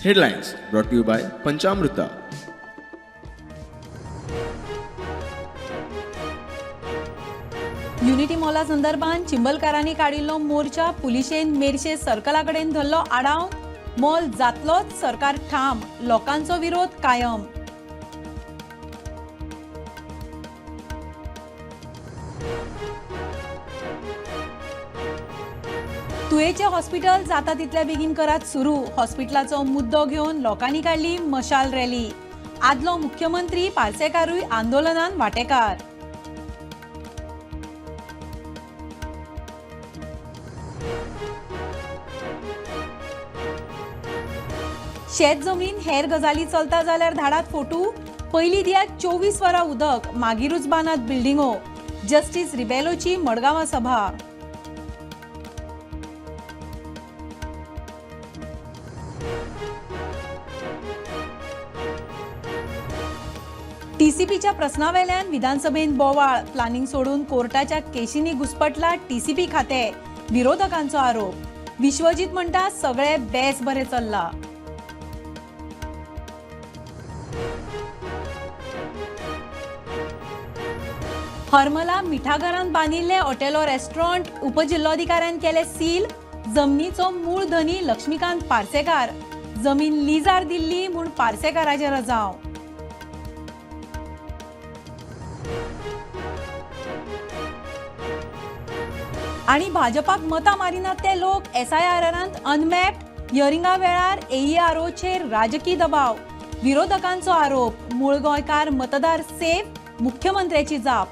Headlines brought to you by Panchamrita. Unity Maula संदर्भात चिंबलकारांनी काडिल्लो मोर्चा पुलिशेन मेरशे सर्कलाकडेन धरलो आडाव. मॉल जातलोच, सरकार ठाम, लोकांचो विरोध कायम. तुयेचे हॉस्पिटल जाता तितल्या बेगीन करात सुरू. हॉस्पिटलाचो मुद्दो घेवन लोकांनी काढली मशाल रॅली. आदलो मुख्यमंत्री पार्सेकारूय आंदोलनात वांटेकार. शेत जमीन हेर गजाली चलता जाल्यार धाडात फोटू. पयली दियात 24 वरां उदक, मागीरूच बांदात बिल्डिंगो. जस्टिस रिबेलोची मडगांवां सभा. टीसीपीच्या प्रस्नावेल्यान विधानसभेत बोवाळ. प्लॅनिंग सोडून कोर्टाच्या केशींनी घुसपटला टीसीपी खाते. विरोधकांचो आरोप. विश्वजीत म्हणटा सगळे बेस बरे चल्ला. हरमला मिठागरांत बांदिल्ले हॉटेलो रेस्टॉरंट उपजिल्लोधिकाऱ्यान केले सील. जमनीचो मूळ धनी लक्ष्मीकांत पार्सेकार. जमीन लिजार दिल्ली म्हूण पार्सेकाराचेर रजाव. आणि भाजपाक मतां मारिनात ते लोक. SIRरांत अनमॅप्ड. हियरिंगा वेळार AEROचेर राजकी दबाव. विरोधकांचो आरोप. मूळ गोंयकार मतदार सेफ, मुख्यमंत्र्याची जाप.